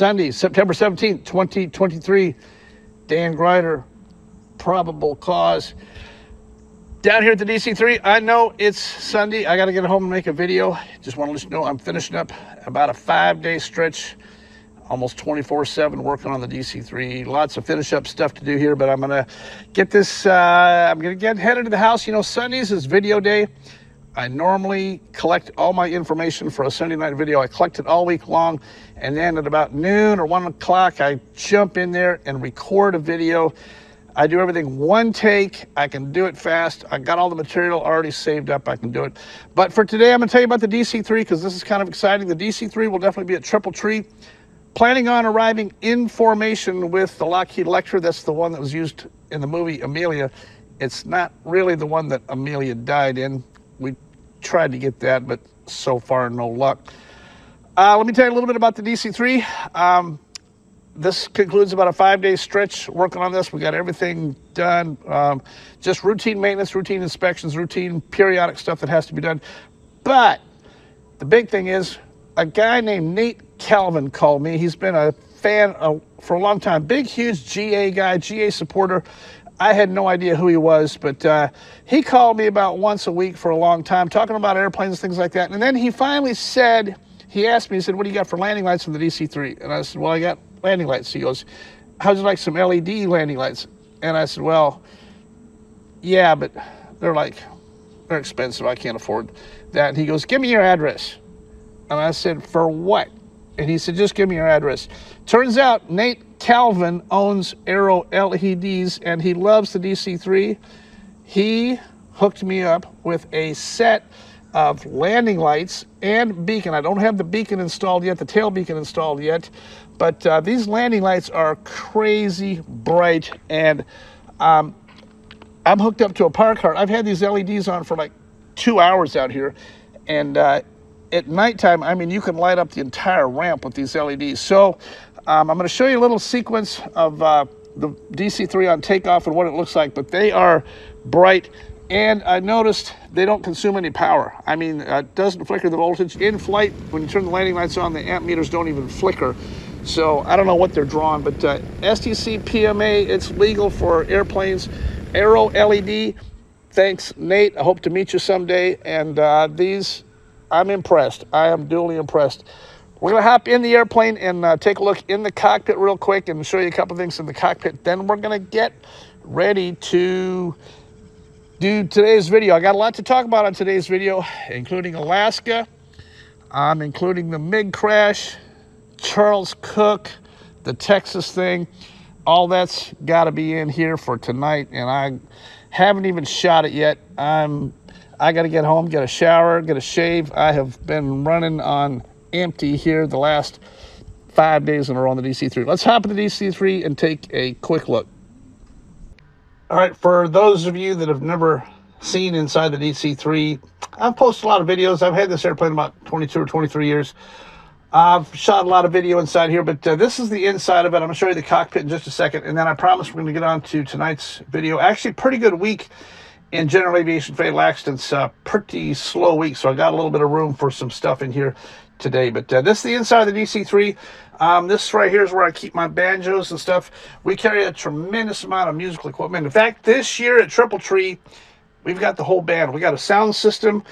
Sunday, September 17th, 2023. Dan Grider, probable cause. Down here at the DC3, I know it's Sunday. I got to get home and make a video. Just want to let you know I'm finishing up about a 5-day stretch, almost 24/7 working on the DC3. Lots of finish up stuff to do here, but I'm going to get this, I'm going to get headed to the house. You know, Sundays is video day. I normally collect all my information for a Sunday night video. I collect it all week long, and then at about noon or 1 o'clock, I jump in there and record a video. I do everything one take. I can do it fast. I got all the material already saved up. I can do it. But for today, I'm going to tell you about the DC3 because this is kind of exciting. The DC3 will definitely be at Triple Tree. Planning on arriving in formation with the Lockheed Electra. That's the one that was used in the movie Amelia. It's not really the one that Amelia died in. We tried to get that, but so far, no luck. Let me tell you a little bit about the DC3. This concludes about a 5-day stretch working on this. We got everything done. Just routine maintenance, routine inspections, routine periodic stuff that has to be done. But the big thing is a guy named Nate Calvin called me. He's been a fan for a long time. Big, huge GA guy, GA supporter. I had no idea who he was, but he called me about once a week for a long time, talking about airplanes, things like that. And then he finally said, he asked me, he said, what do you got for landing lights from the DC3? And I said, well, I got landing lights. He goes, how'd you like some LED landing lights? And I said, well, yeah, but they're expensive. I can't afford that. And he goes, give me your address. And I said, for what? And he said, just give me your address. Turns out Nate Calvin owns Aero LEDs and he loves the DC3. He hooked me up with a set of landing lights and beacon. I don't have the beacon installed yet, the tail beacon installed yet, but these landing lights are crazy bright, and I'm hooked up to a power card. I've had these LEDs on for like 2 hours out here, and at nighttime, I mean, you can light up the entire ramp with these LEDs. So I'm going to show you a little sequence of the DC3 on takeoff and what it looks like, but they are bright. And I noticed they don't consume any power. I mean, it doesn't flicker the voltage. In flight, when you turn the landing lights on, the amp meters don't even flicker. So I don't know what they're drawing, but STC PMA, it's legal for airplanes. Aero LED, thanks, Nate. I hope to meet you someday. And these, I'm impressed. I am duly impressed. We're going to hop in the airplane and take a look in the cockpit real quick and show you a couple things in the cockpit. Then we're going to get ready to do today's video. I got a lot to talk about on today's video, including Alaska, including the MiG crash, Charles Cook, the Texas thing. All that's got to be in here for tonight, and I haven't even shot it yet. I got to get home, get a shower, get a shave. I have been running on empty here the last 5 days in a row on the DC3. Let's hop in the DC3 and take a quick look. All right, for those of you that have never seen inside the DC3, I've posted a lot of videos. I've had this airplane about 22 or 23 years. I've shot a lot of video inside here, but this is the inside of it. I'm going to show you the cockpit in just a second, and then I promise we're going to get on to tonight's video. Actually, pretty good week in general aviation fatal accidents. Pretty slow week, so I got a little bit of room for some stuff in here today. But this is the inside of the DC3. This right here is where I keep my banjos and stuff. We carry a tremendous amount of musical equipment. In fact, this year at Triple Tree, we've got the whole band. We got a sound system.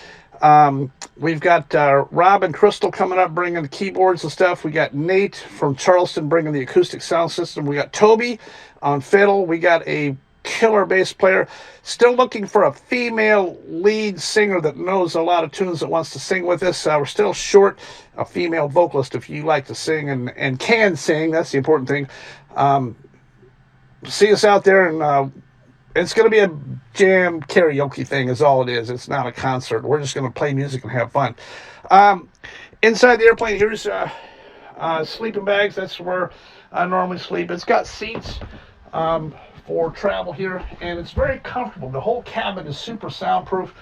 We've got Rob and Crystal coming up bringing the keyboards and stuff. We got Nate from Charleston bringing the acoustic sound system. We got Toby on fiddle. We got a killer bass player. Still looking for a female lead singer that knows a lot of tunes that wants to sing with us. We're still short a female vocalist if you like to sing and can sing. That's the important thing. See us out there, and it's going to be a jam karaoke thing is all it is. It's not a concert. We're just going to play music and have fun. Inside the airplane, here's sleeping bags. That's where I normally sleep. It's got seats for travel here, and it's very comfortable. The whole cabin is super soundproof,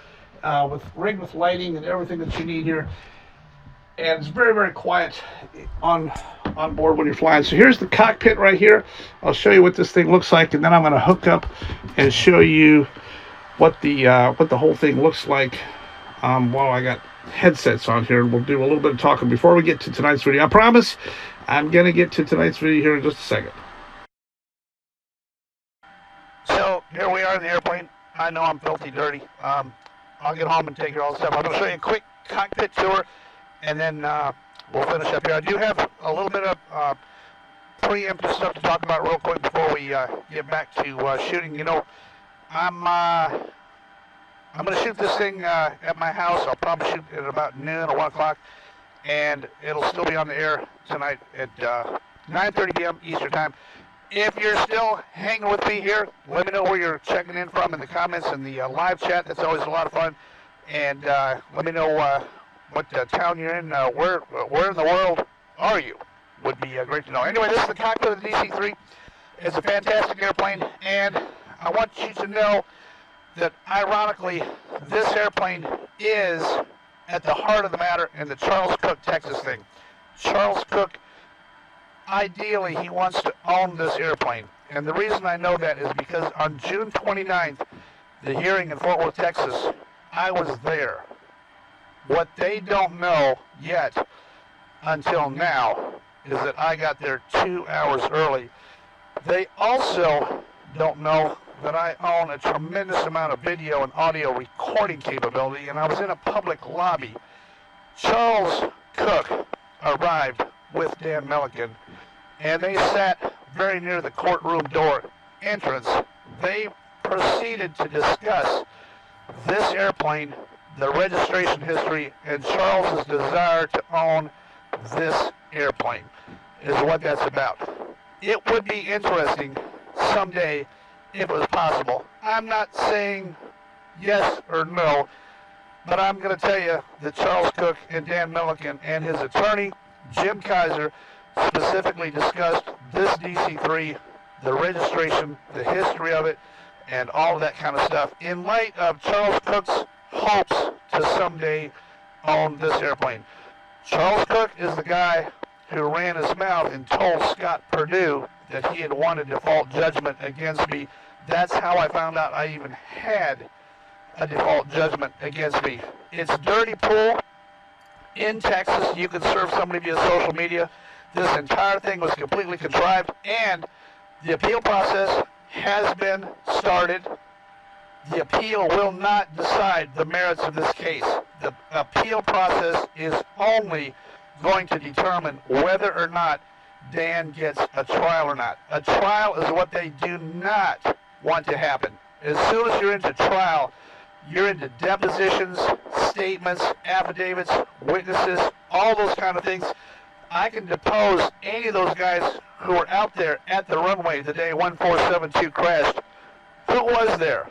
rigged with lighting and everything that you need here. And it's very, very quiet on board when you're flying. So here's the cockpit right here. I'll show you what this thing looks like, and then I'm going to hook up and show you what the whole thing looks like while I got headsets on here, and we'll do a little bit of talking before we get to tonight's video. I promise I'm going to get to tonight's video here in just a second. So here we are in the airplane. I know I'm filthy dirty. I'll get home and take care of all the stuff. I'm going to show you a quick cockpit tour, and then we'll finish up here. I do have a little bit of preemptive stuff to talk about real quick before we get back to shooting. You know, I'm going to shoot this thing at my house. I'll probably shoot at about noon or 1 o'clock, and it'll still be on the air tonight at 9:30 p.m. Eastern Time. If you're still hanging with me here, let me know where you're checking in from in the comments and the live chat. That's always a lot of fun. And let me know what town you're in. Where in the world are you? Would be great to know. Anyway, this is the cockpit of the DC-3. It's a fantastic airplane, and I want you to know that, ironically, this airplane is at the heart of the matter in the Charles Cook, Texas thing. Charles Cook, ideally, he wants to own this airplane. And the reason I know that is because on June 29th, the hearing in Fort Worth, Texas, I was there. What they don't know yet until now is that I got there 2 hours early. They also don't know that I own a tremendous amount of video and audio recording capability, and I was in a public lobby. Charles Cook arrived with Dan Milliken, and they sat very near the courtroom door entrance. They proceeded to discuss this airplane, the registration history, and Charles's desire to own this airplane is what that's about. It would be interesting someday if it was possible. I'm not saying yes or no, but I'm going to tell you that Charles Cook and Dan Milliken and his attorney, Jim Kaiser, specifically discussed this DC-3, the registration, the history of it, and all of that kind of stuff in light of Charles Cook's hopes to someday own this airplane. Charles Cook is the guy who ran his mouth and told Scott Perdue that he had won a default judgment against me. That's how I found out I even had a default judgment against me. It's dirty pool in Texas. You can serve somebody via social media. This entire thing was completely contrived, and the appeal process has been started. The appeal will not decide the merits of this case. The appeal process is only going to determine whether or not Dan gets a trial or not. A trial is what they do not want to happen. As soon as you're into trial, you're into depositions, statements, affidavits, witnesses, all those kind of things. I can depose any of those guys who were out there at the runway the day 1472 crashed. Who was there?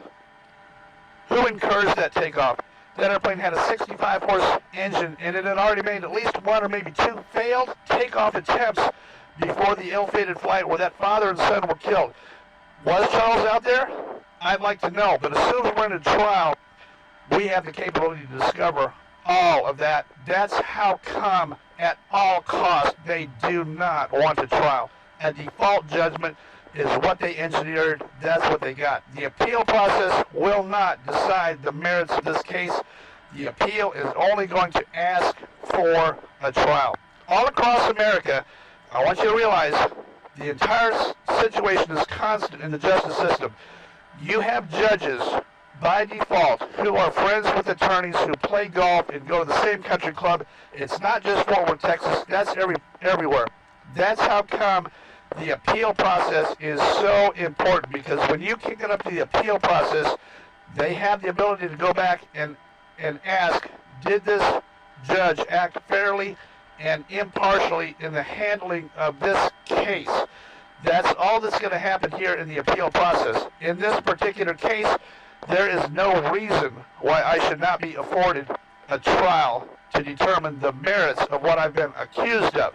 Who encouraged that takeoff? That airplane had a 65-horse engine, and it had already made at least one or maybe two failed takeoff attempts before the ill-fated flight where that father and son were killed. Was Charles out there? I'd like to know, but as soon as we're in a trial, we have the capability to discover all of that. That's how come, at all costs, they do not want a trial. A default judgment is what they engineered. That's what they got. The appeal process will not decide the merits of this case. The appeal is only going to ask for a trial. All across America, I want you to realize the entire situation is constant in the justice system. You have judges by default who are friends with attorneys who play golf and go to the same country club. It's not just Fort Worth, Texas. That's everywhere. That's how come the appeal process is so important, because when you kick it up to the appeal process, they have the ability to go back and ask, did this judge act fairly and impartially in the handling of this case? That's all that's going to happen here in the appeal process. In this particular case, there is no reason why I should not be afforded a trial to determine the merits of what I've been accused of.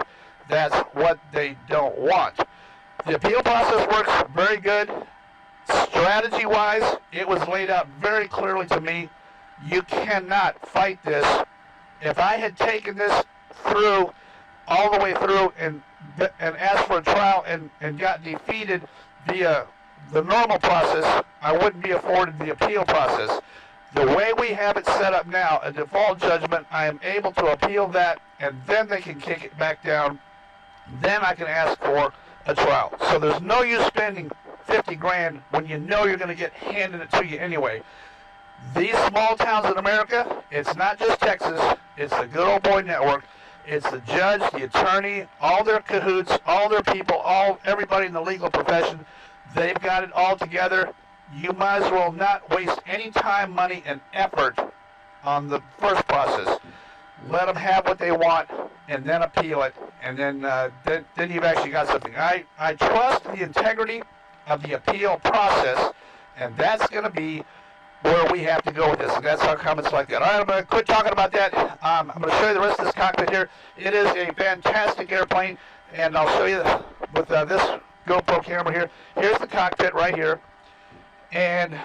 That's what they don't want. The appeal process works very good. Strategy-wise, it was laid out very clearly to me. You cannot fight this. If I had taken this through, all the way through, and asked for a trial and got defeated via the normal process, I wouldn't be afforded the appeal process. The way we have it set up now, a default judgment, I am able to appeal that, and then they can kick it back down. Then I can ask for a trial. So there's no use spending 50 grand when you know you're going to get handed it to you anyway. These small towns in America, it's not just Texas, it's the good old boy network. It's the judge, the attorney, all their cahoots, all their people, everybody in the legal profession. They've got it all together. You might as well not waste any time, money, and effort on the first process. Let them have what they want, and then appeal it, and then you've actually got something. I trust the integrity of the appeal process, and that's going to be where we have to go with this, and that's our comments like that. All right, I'm going to quit talking about that. I'm going to show you the rest of this cockpit here. It is a fantastic airplane, and I'll show you with this GoPro camera here. Here's the cockpit right here, and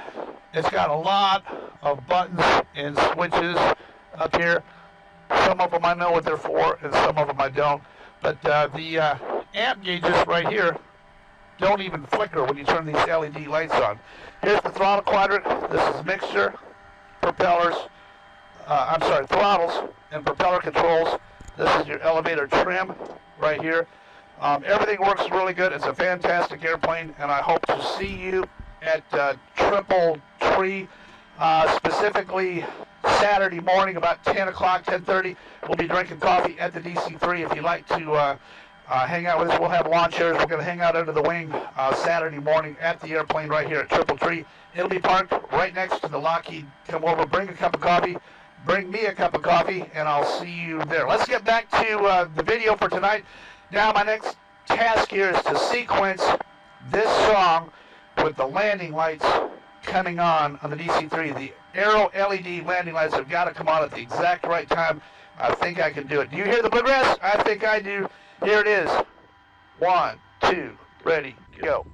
it's got a lot of buttons and switches up here. Some of them I know what they're for, and some of them I don't. But the amp gauges right here don't even flicker when you turn these LED lights on. Here's the throttle quadrant. This is mixture, propellers, throttles and propeller controls. This is your elevator trim right here. Everything works really good. It's a fantastic airplane, and I hope to see you at Triple Tree, specifically Saturday morning about 10 o'clock, 10:30. We'll be drinking coffee at the DC-3. If you'd like to hang out with us, we'll have lawn chairs. We're going to hang out under the wing Saturday morning at the airplane right here at Triple Tree. It'll be parked right next to the Lockheed. Come over, bring a cup of coffee, bring me a cup of coffee, and I'll see you there. Let's get back to the video for tonight. Now my next task here is to sequence this song with the landing lights coming on the DC-3. The Aero LED landing lights have got to come on at the exact right time. I think I can do it. Do you hear the bluegrass? I think I do. Here it is. 1, 2, ready, go.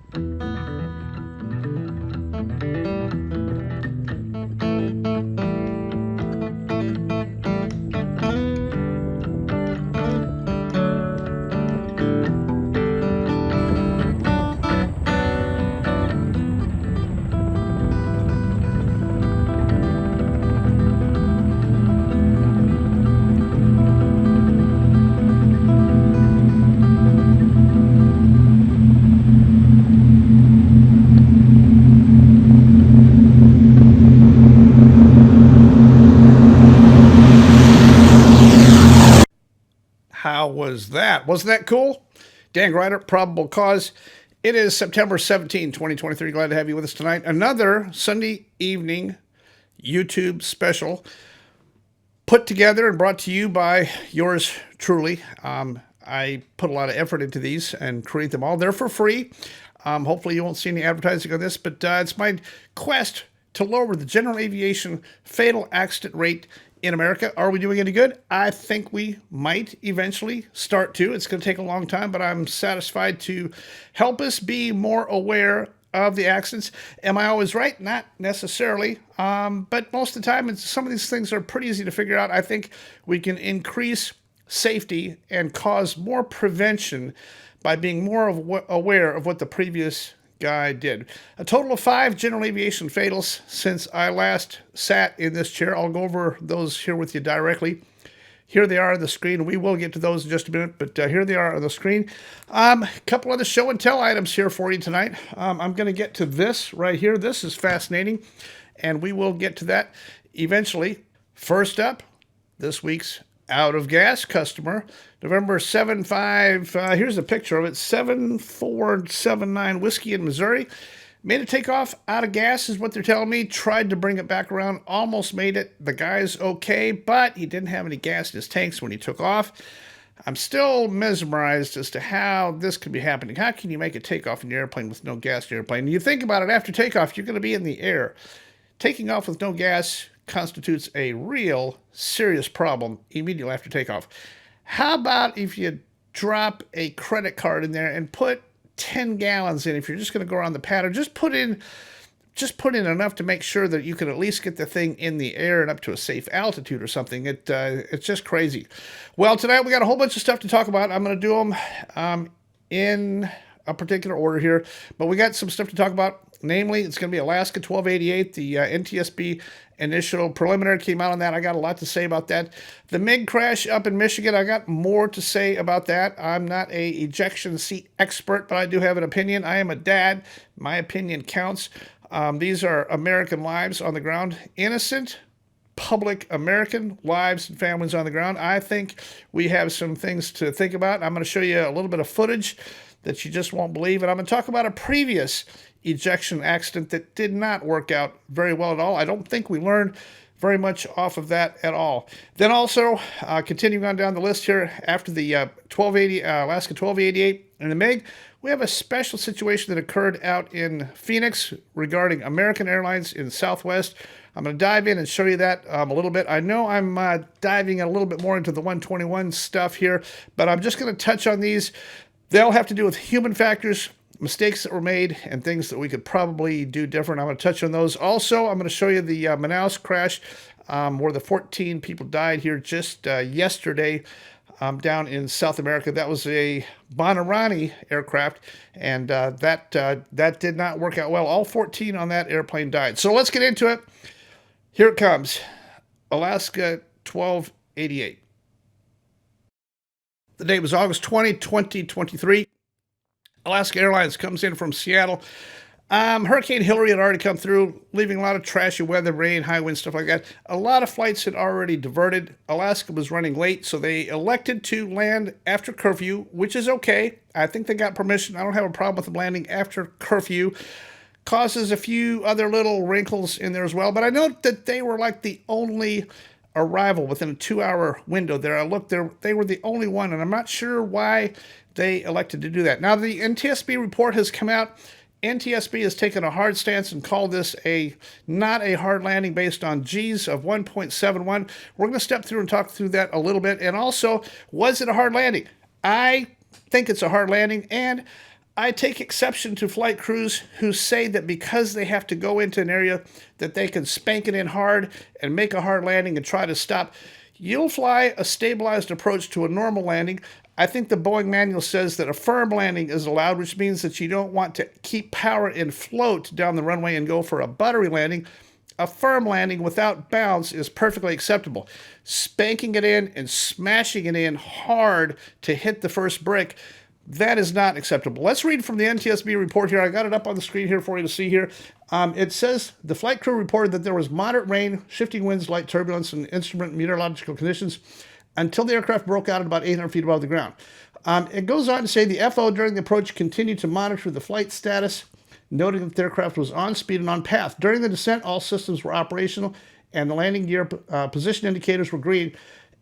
How was that? Wasn't that cool? Dan Grider, Probable Cause. It is September 17, 2023. Glad to have you with us tonight. Another Sunday evening YouTube special put together and brought to you by yours truly. I put a lot of effort into these and create them all. They're for free. Hopefully you won't see any advertising on this, but it's my quest to lower the general aviation fatal accident rate in America. Are we doing any good? I think we might eventually start to. It's going to take a long time, but I'm satisfied to help us be more aware of the accidents. Am I always right? Not necessarily. But most of the time, some of these things are pretty easy to figure out. I think we can increase safety and cause more prevention by being more aware of what the previous guy did. A total of 5 general aviation fatals since I last sat in this chair. I'll go over those here with you directly. Here they are on the screen. We will get to those in just a minute, but here they are on the screen. A couple other show and tell items here for you tonight. I'm going to get to this right here. This is fascinating, and we will get to that eventually. First up, this week's out of gas customer, November 75, here's a picture of it, 7479 Whiskey in Missouri. Made a takeoff out of gas is what they're telling me. Tried to bring it back around, almost made it. The guy's okay, but he didn't have any gas in his tanks when he took off. I'm still mesmerized as to how this could be happening. How can you make a takeoff in your airplane with no gas in your airplane? You think about it, after takeoff, you're going to be in the air. Taking off with no gas constitutes a real serious problem immediately after takeoff. How about if you drop a credit card in there and put 10 gallons in? If you're just going to go around the pad, or just put in enough to make sure that you can at least get the thing in the air and up to a safe altitude or something. It's just crazy. Well, tonight we got a whole bunch of stuff to talk about. I'm going to do them in a particular order here, but we got some stuff to talk about. Namely, it's going to be Alaska 1288. The NTSB initial preliminary came out on that. I got a lot to say about that. The MiG crash up in Michigan, I got more to say about that. I'm not a ejection seat expert, but I do have an opinion. I am a dad. My opinion counts. These are American lives on the ground. Innocent public American lives and families on the ground. I think we have some things to think about. I'm going to show you a little bit of footage that you just won't believe, and I'm going to talk about a previous ejection accident that did not work out very well at all. I don't think we learned very much off of that at all. Then also, continuing on down the list here, after the Alaska 1288 and the MiG, we have a special situation that occurred out in Phoenix regarding American Airlines in Southwest. I'm going to dive in and show you that a little bit. I know I'm diving a little bit more into the 121 stuff here, but I'm just going to touch on these. They'll have to do with human factors, mistakes that were made, and things that we could probably do different. I'm going to touch on those. Also, I'm going to show you the Manaus crash where the 14 people died here just yesterday down in South America. That was a Banarani aircraft, and that did not work out well. All 14 on that airplane died. So let's get into it. Here it comes. Alaska 1288. The date was August 20, 2023. Alaska Airlines comes in from Seattle. Hurricane Hillary had already come through, leaving a lot of trashy weather, rain, high winds, stuff like that. A lot of flights had already diverted. Alaska was running late, so they elected to land after curfew, which is okay. I think they got permission. I don't have a problem with them landing after curfew. Causes a few other little wrinkles in there as well, but I know that they were like the only arrival within a 2-hour window there. I looked there, they were the only one, and I'm not sure why they elected to do that. Now, the NTSB report has come out. NTSB has taken a hard stance and called this not a hard landing based on G's of 1.71. We're going to step through and talk through that a little bit. And also, was it a hard landing? I think it's a hard landing, and I take exception to flight crews who say that because they have to go into an area that they can spank it in hard and make a hard landing and try to stop. You'll fly a stabilized approach to a normal landing. I think the Boeing manual says that a firm landing is allowed, which means that you don't want to keep power and float down the runway and go for a buttery landing. A firm landing without bounce is perfectly acceptable. Spanking it in and smashing it in hard to hit the first brick, that is not acceptable. Let's read from the NTSB report here. I got it up on the screen here for you to see here. It says the flight crew reported that there was moderate rain, shifting winds, light turbulence, and instrument meteorological conditions until the aircraft broke out at about 800 feet above the ground. It goes on to say the FO during the approach continued to monitor the flight status, noting that the aircraft was on speed and on path. During the descent, all systems were operational, and the landing gear position indicators were green,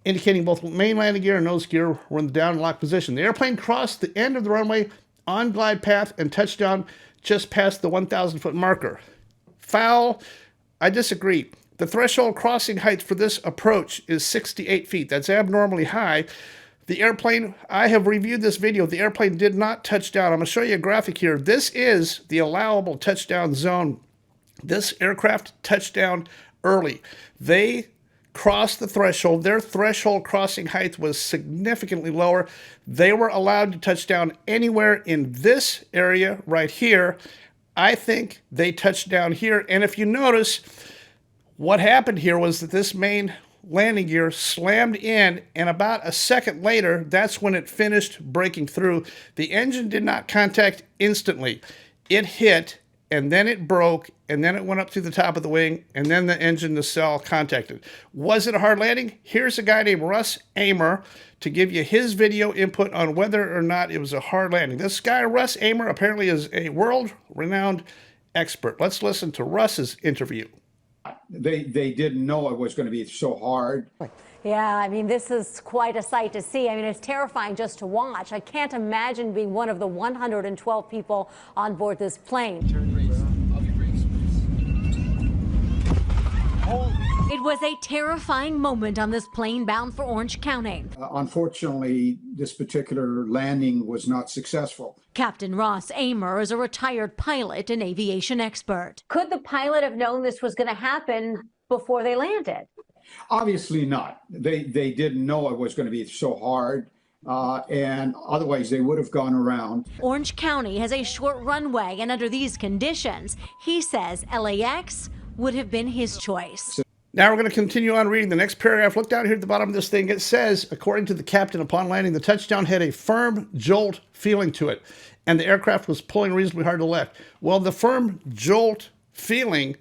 indicating both main landing gear and nose gear were in the down and lock position. The airplane crossed the end of the runway on glide path and touched down just past the 1,000-foot marker. Foul. I disagree. The threshold crossing height for this approach is 68 feet. That's abnormally high. The airplane, I have reviewed this video. The airplane did not touch down. I'm going to show you a graphic here. This is the allowable touchdown zone. This aircraft touched down early. They crossed the threshold. Their threshold crossing height was significantly lower. They were allowed to touch down anywhere in this area right here. I think they touched down here. And if you notice, what happened here was that this main landing gear slammed in, and about a second later, that's when it finished breaking through. The engine did not contact instantly. It hit, and then it broke, and then it went up through the top of the wing, and then the engine nacelle contacted. Was it a hard landing? Here's a guy named Russ Amer to give you his video input on whether or not it was a hard landing. This guy, Russ Amer, apparently is a world-renowned expert. Let's listen to Russ's interview. They didn't know it was going to be so hard. Yeah, I mean, this is quite a sight to see. I mean, it's terrifying just to watch. I can't imagine being one of the 112 people on board this plane. It was a terrifying moment on this plane bound for Orange County. Unfortunately, this particular landing was not successful. Captain Ross Amer is a retired pilot and aviation expert. Could the pilot have known this was going to happen before they landed? Obviously not. They didn't know it was going to be so hard and otherwise they would have gone around. Orange County has a short runway, and under these conditions, he says LAX would have been his choice. Now we're going to continue on reading the next paragraph. Look down here at the bottom of this thing. It says, according to the captain, upon landing, the touchdown had a firm jolt feeling to it, and the aircraft was pulling reasonably hard to the left. Well, the firm jolt feeling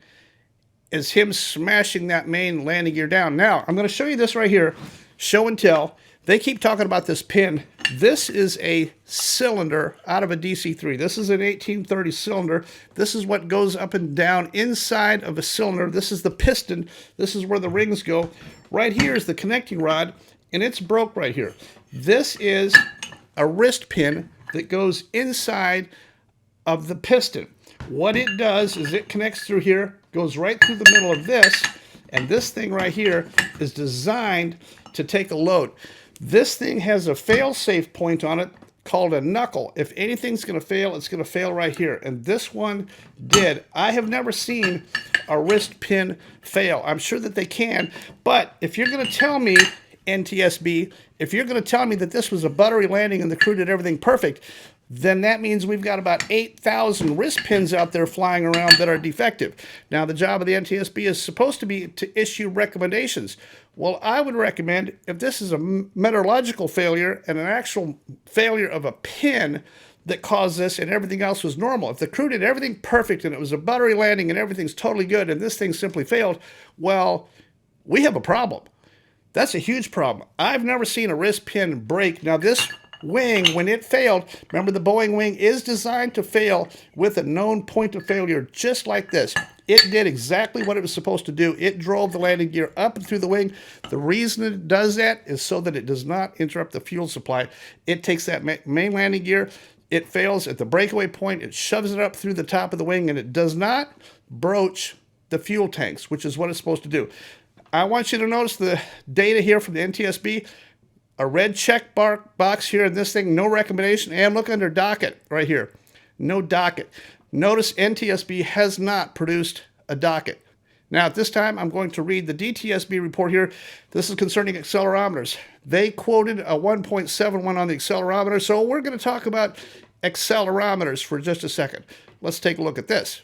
is him smashing that main landing gear down. Now, I'm going to show you this right here, show and tell. They keep talking about this pin. This is a cylinder out of a DC-3. This is an 1830 cylinder. This is what goes up and down inside of a cylinder. This is the piston. This is where the rings go. Right here is the connecting rod, and it's broke right here. This is a wrist pin that goes inside of the piston. What it does is it connects through here, goes right through the middle of this, and this thing right here is designed to take a load. This thing has a fail-safe point on it called a knuckle. If anything's going to fail, it's going to fail right here. And this one did. I have never seen a wrist pin fail. I'm sure that they can. But if you're going to tell me, NTSB, if you're going to tell me that this was a buttery landing and the crew did everything perfect, then that means we've got about 8,000 wrist pins out there flying around that are defective. Now, the job of the NTSB is supposed to be to issue recommendations. Well, I would recommend, if this is a metallurgical failure and an actual failure of a pin that caused this and everything else was normal, if the crew did everything perfect and it was a buttery landing and everything's totally good and this thing simply failed, well, we have a problem. That's a huge problem. I've never seen a wrist pin break. Now, this wing, when it failed, remember the Boeing wing is designed to fail with a known point of failure just like this. It did exactly what it was supposed to do. It drove the landing gear up and through the wing. The reason it does that is so that it does not interrupt the fuel supply. It takes that main landing gear, it fails at the breakaway point, it shoves it up through the top of the wing, and it does not broach the fuel tanks, which is what it's supposed to do. I want you to notice the data here from the NTSB. A red check box here in this thing, no recommendation, and look under docket right here, no docket. Notice NTSB has not produced a docket. Now at this time, I'm going to read the DTSB report here. This is concerning accelerometers. They quoted a 1.71 on the accelerometer, so we're going to talk about accelerometers for just a second. Let's take a look at this.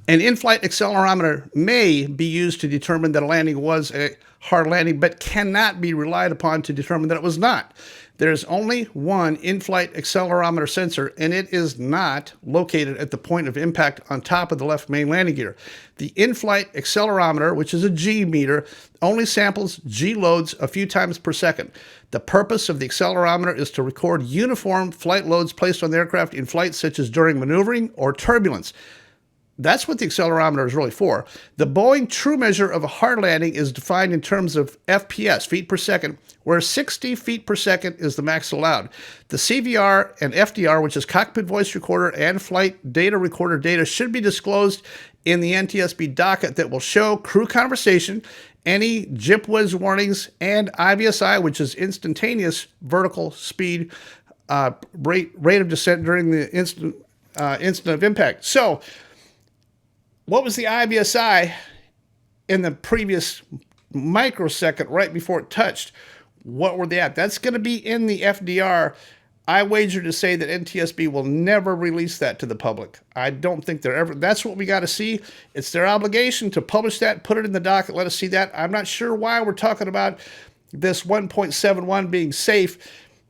An in-flight accelerometer may be used to determine that a landing was a hard landing, but cannot be relied upon to determine that it was not. There's only one in-flight accelerometer sensor, and it is not located at the point of impact on top of the left main landing gear. The in-flight accelerometer, which is a G meter, only samples G loads a few times per second. The purpose of the accelerometer is to record uniform flight loads placed on the aircraft in flight, such as during maneuvering or turbulence. That's what the accelerometer is really for. The Boeing true measure of a hard landing is defined in terms of FPS, feet per second, where 60 feet per second is the max allowed. The CVR and FDR, which is cockpit voice recorder and flight data recorder data, should be disclosed in the NTSB docket that will show crew conversation, any JIPWIS warnings, and IVSI, which is instantaneous vertical speed rate of descent during the instant of impact. So, what was the IVSI in the previous microsecond right before it touched? What were they at? That's going to be in the FDR. I wager to say that NTSB will never release that to the public. I don't think they're ever. That's what we got to see. It's their obligation to publish that, put it in the docket, let us see that. I'm not sure why we're talking about this 1.71 being safe.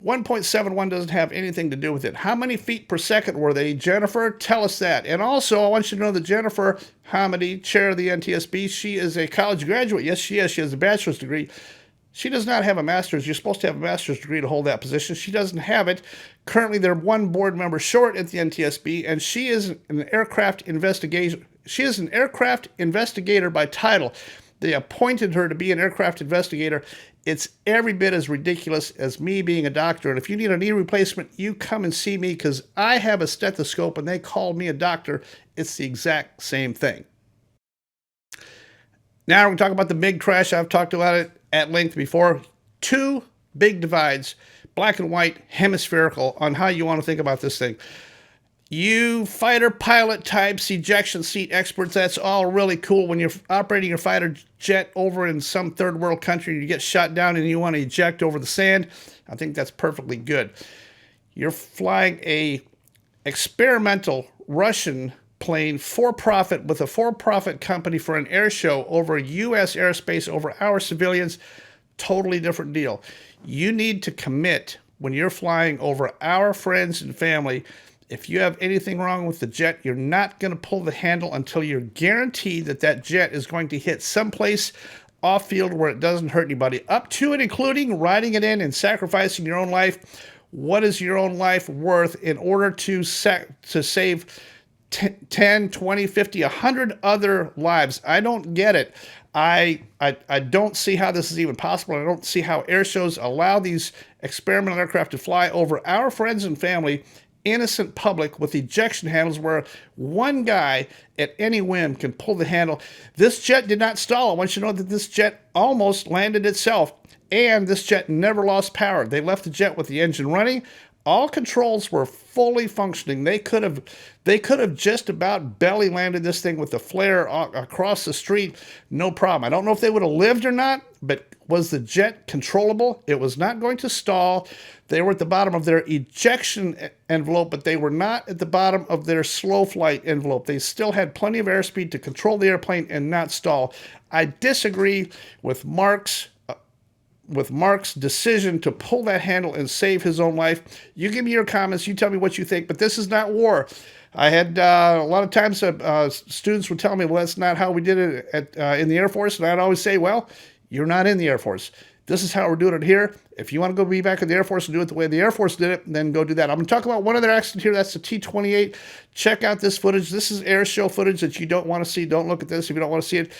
1.71 doesn't have anything to do with it. How many feet per second were they? Jennifer, tell us that. And also, I want you to know that Jennifer Hamady, chair of the NTSB, she is a college graduate. Yes, she is. She has a bachelor's degree. She does not have a master's. You're supposed to have a master's degree to hold that position. She doesn't have it. Currently, they're one board member short at the NTSB, and she is an aircraft investigator. She is an aircraft investigator by title. They appointed her to be an aircraft investigator. It's every bit as ridiculous as me being a doctor. And if you need a knee replacement, you come and see me because I have a stethoscope and they called me a doctor. It's the exact same thing. Now we're going to talk about the big crash. I've talked about it at length before. Two big divides, black and white, hemispherical, on how you want to think about this thing. You fighter pilot types, ejection seat experts, that's all really cool. When you're operating your fighter jet over in some third world country and you get shot down and you want to eject over the sand, I think that's perfectly good. You're flying a experimental Russian plane for profit with a for-profit company for an air show over U.S. airspace over our civilians. Totally different deal. You need to commit when you're flying over our friends and family. If you have anything wrong with the jet, you're not going to pull the handle until you're guaranteed that that jet is going to hit someplace off field where it doesn't hurt anybody, up to and including riding it in and sacrificing your own life. What is your own life worth in order to save 10, 20, 50, 100 other lives? I don't get it. I don't see how this is even possible. I don't see how air shows allow these experimental aircraft to fly over our friends and family, innocent public, with ejection handles where one guy at any whim can pull the handle. This jet did not stall. I want you to know that this jet almost landed itself, and this jet never lost power. They left the jet with the engine running. All controls were fully functioning. They could have just about belly landed this thing with the flare across the street, no problem. I don't know if they would have lived or not, but was the jet controllable? It was not going to stall. They were at the bottom of their ejection envelope, but they were not at the bottom of their slow flight envelope. They still had plenty of airspeed to control the airplane and not stall. I disagree with Mark's decision to pull that handle and save his own life. You give me your comments. You tell me what you think. But this is not war. I had a lot of times students would tell me, well, that's not how we did it in the Air Force. And I'd always say, well, you're not in the Air Force. This is how we're doing it here. If you want to go be back in the Air Force and do it the way the Air Force did it, then go do that. I'm going to talk about one other accident here. That's the T-28. Check out this footage. This is air show footage that you don't want to see. Don't look at this if you don't want to see it.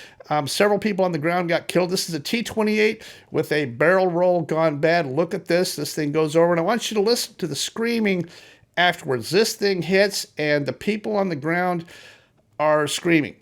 Several people on the ground got killed. This is a T-28 with a barrel roll gone bad. Look at this. This thing goes over. And I want you to listen to the screaming afterwards. This thing hits, and the people on the ground are screaming.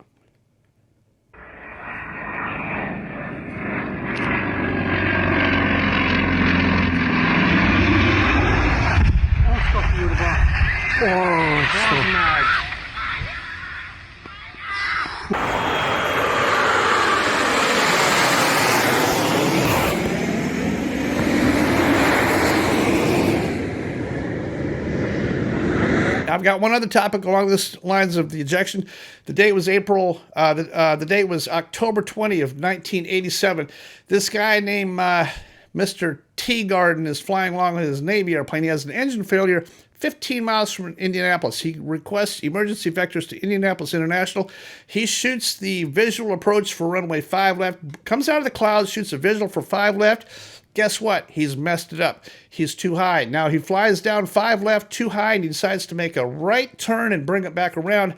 I've got one other topic along this lines of the ejection. The date was the date was October 20 of 1987. This guy named Mr. Teagarden is flying along with his Navy airplane. He has an engine failure 15 miles from Indianapolis. He requests emergency vectors to Indianapolis International. He shoots the visual approach for runway 5 left, comes out of the clouds, shoots a visual for 5 left. Guess what? He's messed it up. He's too high. Now he flies down 5 left, too high, and he decides to make a right turn and bring it back around.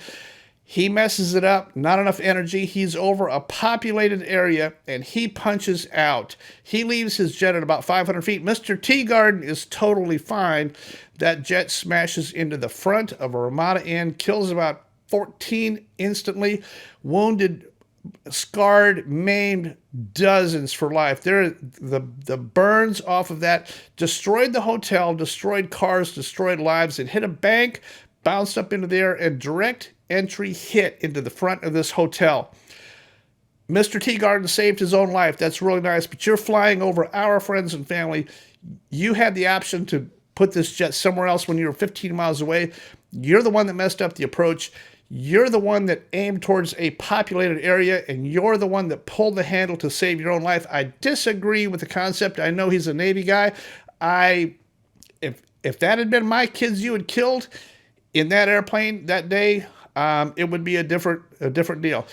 He messes it up, not enough energy. He's over a populated area, and he punches out. He leaves his jet at about 500 feet. Mr. Teagarden is totally fine. That jet smashes into the front of a Ramada Inn, kills about 14 instantly, wounded, scarred, maimed dozens for life. The burns off of that destroyed the hotel, destroyed cars, destroyed lives. It hit a bank, bounced up into the air, and direct entry hit into the front of this hotel. Mr. Teagarden saved his own life. That's really nice, but you're flying over our friends and family. You had the option to put this jet somewhere else when you were 15 miles away. You're the one that messed up the approach. You're the one that aimed towards a populated area, and you're the one that pulled the handle to save your own life. I disagree with the concept. I know he's a Navy guy. If that had been my kids you had killed in that airplane that day, it would be a different deal.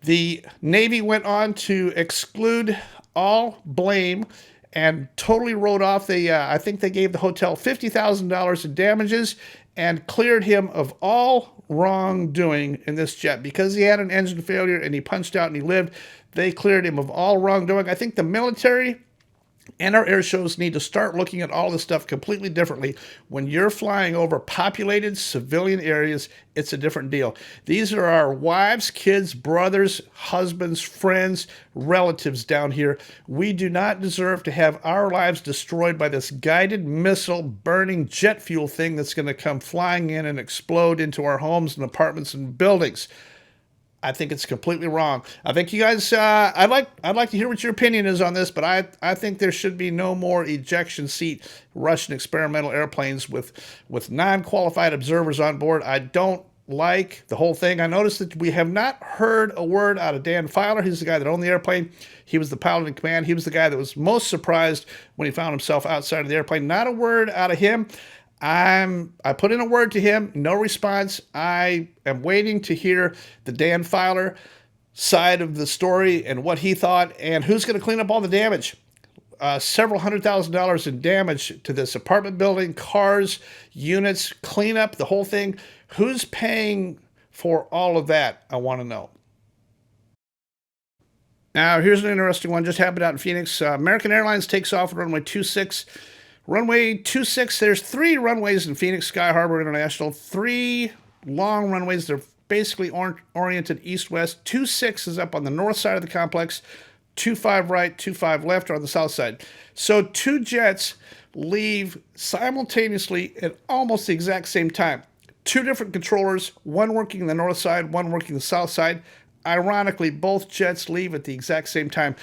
The Navy went on to exclude all blame and totally wrote off I think they gave the hotel $50,000 in damages and cleared him of all wrongdoing in this jet. Because he had an engine failure and he punched out and he lived, they cleared him of all wrongdoing. I think the military and our air shows need to start looking at all this stuff completely differently. When you're flying over populated civilian areas, it's a different deal. These are our wives, kids, brothers, husbands, friends, relatives down here. We do not deserve to have our lives destroyed by this guided missile burning jet fuel thing that's going to come flying in and explode into our homes and apartments and buildings. I think it's completely wrong. I think you guys, I'd like to hear what your opinion is on this, but I think there should be no more ejection seat Russian experimental airplanes with non-qualified observers on board. I don't like the whole thing. I noticed that we have not heard a word out of Dan Filer. He's the guy that owned the airplane. He was the pilot in command. He was the guy that was most surprised when he found himself outside of the airplane. Not a word out of him. I put in a word to him, no response. I am waiting to hear the Dan Filer side of the story and what he thought and who's going to clean up all the damage. Several $100,000 in damage to this apartment building, cars, units, cleanup, the whole thing. Who's paying for all of that? I want to know. Now, here's an interesting one. Just happened out in Phoenix. American Airlines takes off at runway 26. Runway 26, there's 3 runways in Phoenix Sky Harbor International. 3 long runways. They're basically oriented east-west. 26 is up on the north side of the complex. 25 right, 25 left are on the south side. So 2 jets leave simultaneously at almost the exact same time. 2 different controllers, one working the north side, one working the south side. Ironically, both jets leave at the exact same time.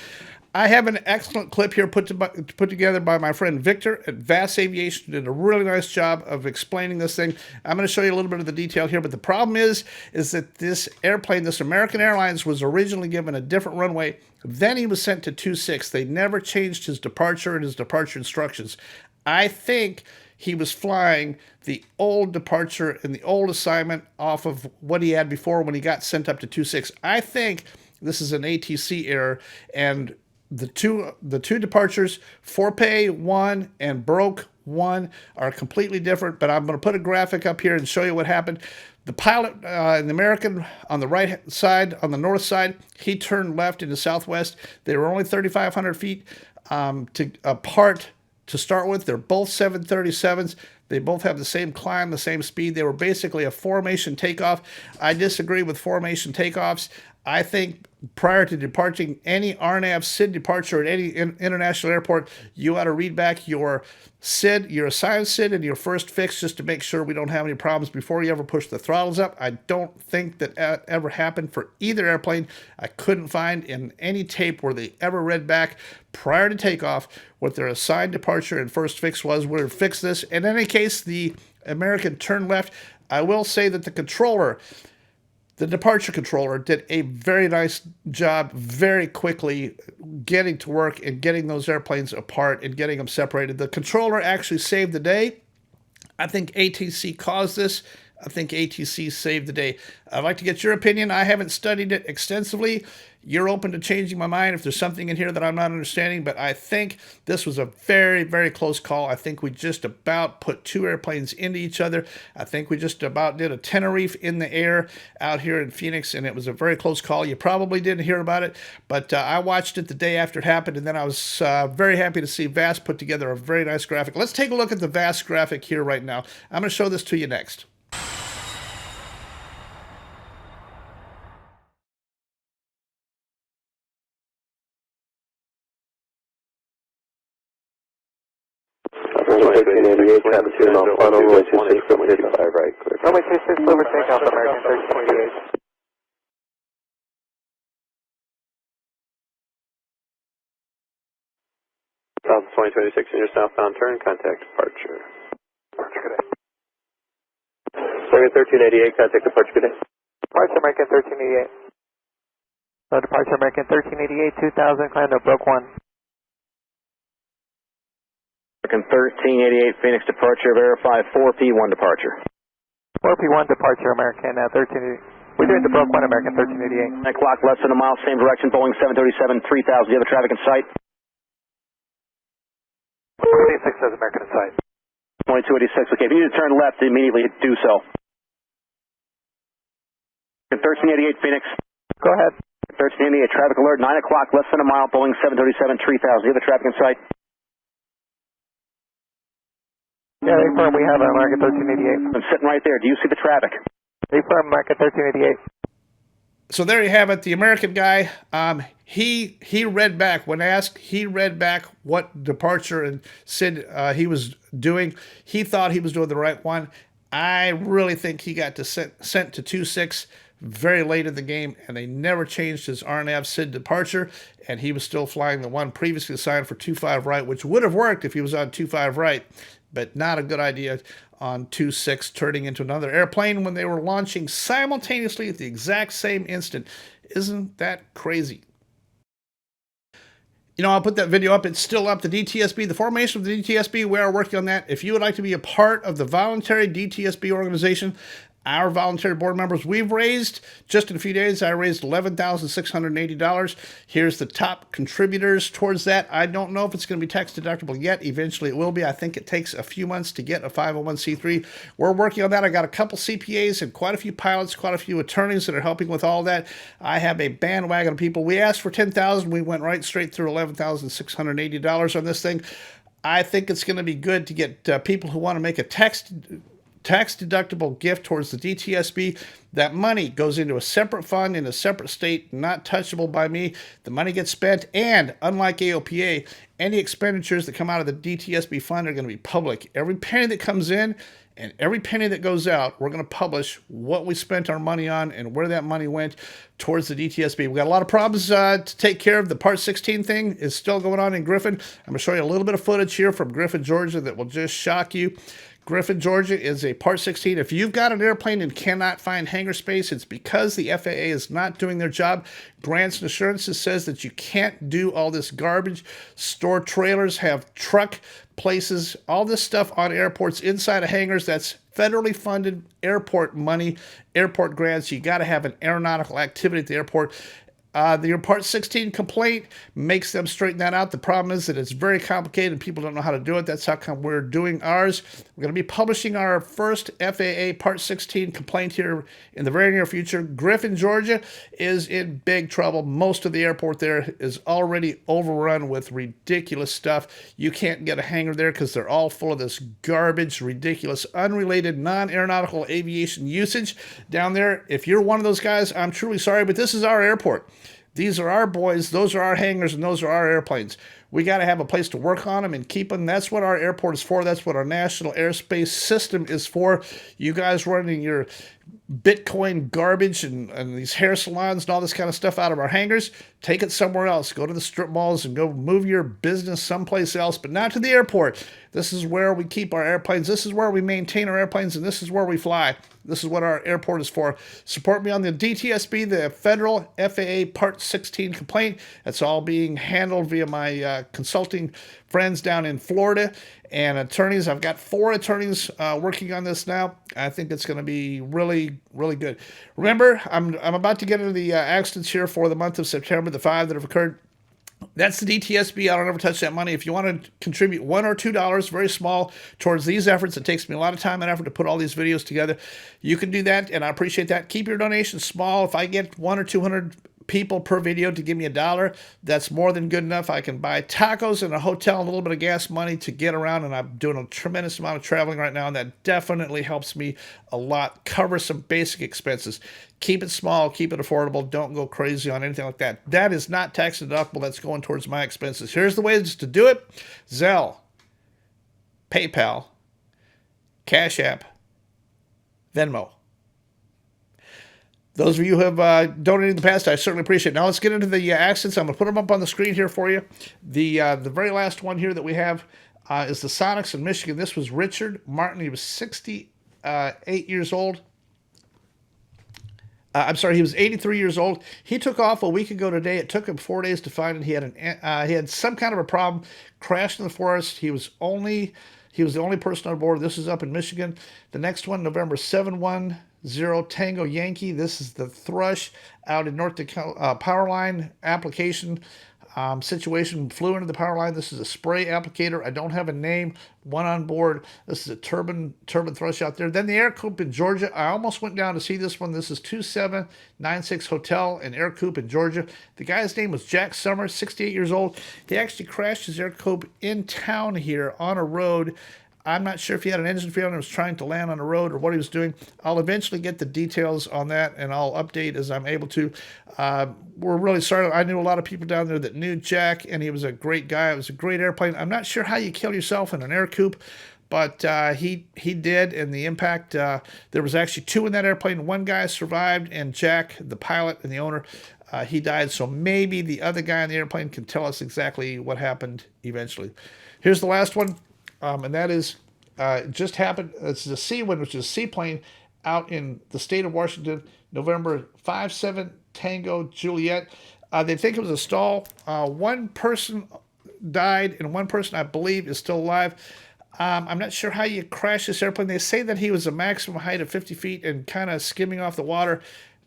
I have an excellent clip here put together by my friend Victor at VAS Aviation. Did a really nice job of explaining this thing. I'm going to show you a little bit of the detail here, but the problem is that this airplane, this American Airlines, was originally given a different runway. Then he was sent to 26. They never changed his departure and his departure instructions. I think he was flying the old departure and the old assignment off of what he had before when he got sent up to 26. I think this is an ATC error, and the two departures, Forpay 1 and Broke 1, are completely different, but I'm going to put a graphic up here and show you what happened. The pilot in the American on the right side, on the north side, he turned left into southwest. They were only 3,500 feet apart to start with. They're both 737s. They both have the same climb, the same speed. They were basically a formation takeoff. I disagree with formation takeoffs. I think prior to departing any RNAV SID departure at any international airport, you ought to read back your SID, your assigned SID, and your first fix just to make sure we don't have any problems before you ever push the throttles up. I don't think that ever happened for either airplane. I couldn't find in any tape where they ever read back prior to takeoff what their assigned departure and first fix was. We're going to fix this. In any case, the American turned left. I will say that the controller, the departure controller, did a very nice job very quickly getting to work and getting those airplanes apart and getting them separated. The controller actually saved the day. I think ATC caused this. I think ATC saved the day. I'd like to get your opinion. I haven't studied it extensively. You're open to changing my mind if there's something in here that I'm not understanding, but I think this was a very, very close call. I think we just about put 2 airplanes into each other. I think we just about did a Tenerife in the air out here in Phoenix, and it was a very close call. You probably didn't hear about it, but I watched it the day after it happened, and then I was very happy to see VAS put together a very nice graphic. Let's take a look at the VAS graphic here right now. I'm going to show this to you next. Runway 26, over takeoff, American 1388. South 2026 in your southbound turn, contact departure. Departure, good day. American 1388, contact departure, good day. Departure, American 1388. No departure, American 1388, 2000, climb to Broke 1. American 1388, Phoenix departure, verify 4P1 departure. 4P1 departure, American 1388. We're doing the Broke 1, American 1388. 9 o'clock, less than a mile, same direction, Boeing 737-3000. Do you have a traffic in sight? 286 says American in sight. 2286, okay. If you need to turn left, immediately do so. 1388, Phoenix. Go ahead. 1388, traffic alert, 9 o'clock, less than a mile, Boeing 737-3000. Do you have a traffic in sight? Yeah, affirm, we have American 1388. I'm sitting right there. Do you see the traffic? Affirm, American 1388. So there you have it. The American guy, he read back when asked. He read back what departure and said he was doing. He thought he was doing the right one. I really think he got sent to 2-6 very late in the game, and they never changed his RNAV SID departure, and he was still flying the one previously assigned for 2-5 right, which would have worked if he was on 2-5 right, but not a good idea on 2-6, turning into another airplane when they were launching simultaneously at the exact same instant. Isn't that crazy? You know, I'll put that video up. It's still up. The DTSB, the formation of the DTSB, we are working on that. If you would like to be a part of the voluntary DTSB organization, our voluntary board members, we've raised, just in a few days, I raised $11,680. Here's the top contributors towards that. I don't know if it's going to be tax deductible yet. Eventually it will be. I think it takes a few months to get a 501c3. We're working on that. I got a couple CPAs and quite a few pilots, quite a few attorneys that are helping with all that. I have a bandwagon of people. We asked for $10,000. We went right straight through $11,680 on this thing. I think it's going to be good to get people who want to make a tax-deductible gift towards the DTSB. That money goes into a separate fund in a separate state, not touchable by me. The money gets spent, and unlike AOPA, any expenditures that come out of the DTSB fund are going to be public. Every penny that comes in and every penny that goes out, we're going to publish what we spent our money on and where that money went towards the DTSB. We've got a lot of problems to take care of. The Part 16 thing is still going on in Griffin. I'm going to show you a little bit of footage here from Griffin, Georgia that will just shock you. Griffin, Georgia is a Part 16. If you've got an airplane and cannot find hangar space, it's because the FAA is not doing their job. Grants and Assurances says that you can't do all this garbage. Store trailers, have truck places, all this stuff on airports inside of hangars. That's federally funded airport money, airport grants. You got to have an aeronautical activity at the airport. Your Part 16 complaint makes them straighten that out. The problem is that it's very complicated and people don't know how to do it. That's how come we're doing ours. We're going to be publishing our first FAA Part 16 complaint here in the very near future. Griffin, Georgia is in big trouble. Most of the airport there is already overrun with ridiculous stuff. You can't get a hangar there because they're all full of this garbage, ridiculous, unrelated, non-aeronautical aviation usage down there. If you're one of those guys, I'm truly sorry, but this is our airport. These are our boys, those are our hangars, and those are our airplanes. We got to have a place to work on them and keep them. That's what our airport is for. That's what our national airspace system is for. You guys running your Bitcoin garbage and these hair salons and all this kind of stuff out of our hangars, take it somewhere else. Go to the strip malls and go move your business someplace else, but not to the airport. This is where we keep our airplanes. This is where we maintain our airplanes, and this is where we fly. This is what our airport is for. Support me on the DTSB, the federal FAA Part 16 complaint. That's all being handled via my consulting friends down in Florida and attorneys. I've got 4 attorneys working on this now. I think it's going to be really, really good. Remember, I'm about to get into the accidents here for the month of September, the 5 that have occurred. That's the DTSB. I don't ever touch that money. If you want to contribute $1 or $2, very small, towards these efforts, it takes me a lot of time and effort to put all these videos together. You can do that, and I appreciate that. Keep your donations small. If I get 100 or 200 people per video to give me $1, that's more than good enough. I can buy tacos and a hotel and a little bit of gas money to get around, and I'm doing a tremendous amount of traveling right now, and that definitely helps me a lot. Cover some basic expenses. Keep it small, keep it affordable. Don't go crazy on anything like that. That is not tax deductible. That's going towards my expenses. Here's the ways to do it: Zelle, PayPal, Cash App, Venmo. Those of you who have donated in the past, I certainly appreciate it. Now let's get into the accidents. I'm going to put them up on the screen here for you. The very last one here that we have is the Sonics in Michigan. This was Richard Martin. He was 68 years old. I'm sorry, he was 83 years old. He took off a week ago today. It took him 4 days to find it. He had some kind of a problem, crashed in the forest. He was the only person on board. This is up in Michigan. The next one, November 710 Tango Yankee. This is the Thrush out in North Dakota. Power line application situation, flew into the power line. This is a spray applicator. I don't have a name. One on board. This is a turbine Thrush out there. Then the Air Coupe in Georgia. I almost went down to see this one. This is 2796 Hotel and Air Coupe in Georgia. The guy's name was Jack Summers, 68 years old. He actually crashed his Air Coupe in town here on a road I'm not sure if he had an engine failure and was trying to land on the road or what he was doing. I'll eventually get the details on that, and I'll update as I'm able to. We're really sorry. I knew a lot of people down there that knew Jack, and he was a great guy. It was a great airplane. I'm not sure how you kill yourself in an air coupe, but he did, and the impact, there was actually 2 in that airplane. One guy survived, and Jack, the pilot and the owner, he died. So maybe the other guy in the airplane can tell us exactly what happened eventually. Here's the last one, and that is, just happened. It's the C-1, which is a seaplane out in the state of Washington, November 57 Tango Juliet. They think it was a stall. 1 person died, and 1 person, I believe, is still alive. I'm not sure how you crash this airplane. They say that he was a maximum height of 50 feet and kind of skimming off the water.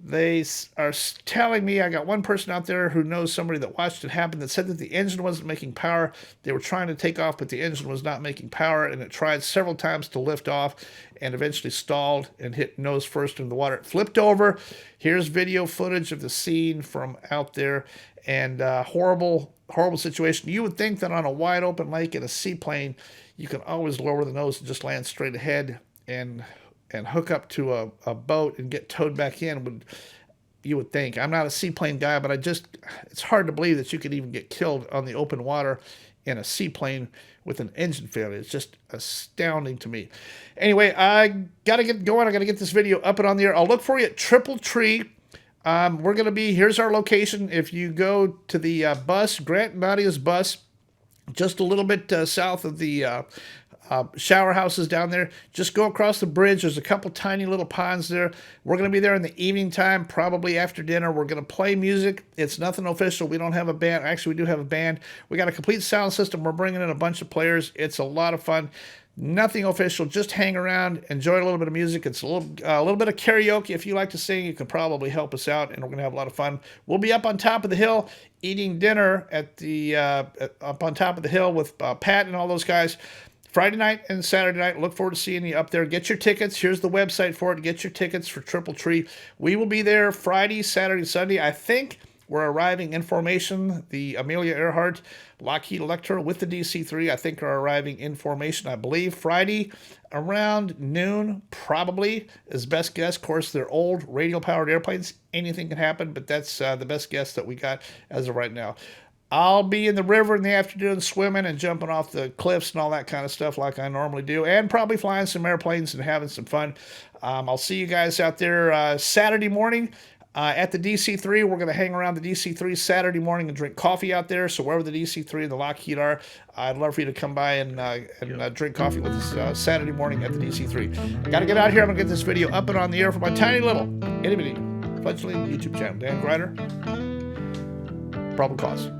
They are telling me, I got 1 person out there who knows somebody that watched it happen that said that the engine wasn't making power. They were trying to take off, but the engine was not making power, and it tried several times to lift off and eventually stalled and hit nose first into the water. It flipped over. Here's video footage of the scene from out there, and horrible situation. You would think that on a wide open lake in a seaplane, you can always lower the nose and just land straight ahead and hook up to a boat and get towed back in. You would think. I'm not a seaplane guy, but it's hard to believe that you could even get killed on the open water in a seaplane with an engine failure. It's just astounding to me. Anyway, I got to get going. I got to get this video up and on the air. I'll look for you at Triple Tree. We're going to be, here's our location. If you go to the bus, Grant and Nadia's bus, just a little bit south of the shower houses down there. Just go across the bridge. There's a couple tiny little ponds there. We're going to be there in the evening time, probably after dinner. We're going to play music. It's nothing official. We don't have a band. Actually, we do have a band. We got a complete sound system. We're bringing in a bunch of players. It's a lot of fun. Nothing official. Just hang around, enjoy a little bit of music. It's a little bit of karaoke. If you like to sing, you can probably help us out, and we're going to have a lot of fun. We'll be up on top of the hill eating dinner at the up on top of the hill with Pat and all those guys. Friday night and Saturday night. Look forward to seeing you up there. Get your tickets. Here's the website for it. Get your tickets for Triple Tree. We will be there Friday, Saturday, Sunday. I think we're arriving in formation. The Amelia Earhart Lockheed Electra with the DC-3, I think, are arriving in formation, I believe. Friday around noon, probably, is best guess. Of course, they're old radial-powered airplanes. Anything can happen, but that's the best guess that we got as of right now. I'll be in the river in the afternoon swimming and jumping off the cliffs and all that kind of stuff like I normally do, and probably flying some airplanes and having some fun. I'll see you guys out there Saturday morning at the DC-3. We're going to hang around the DC-3 Saturday morning and drink coffee out there. So wherever the DC-3 and the Lockheed are, I'd love for you to come by and drink coffee with us Saturday morning at the DC-3. Got to get out here. I'm going to get this video up and on the air for my tiny little itty-bitty fledgling YouTube channel. Dan Grider, Probable Cause.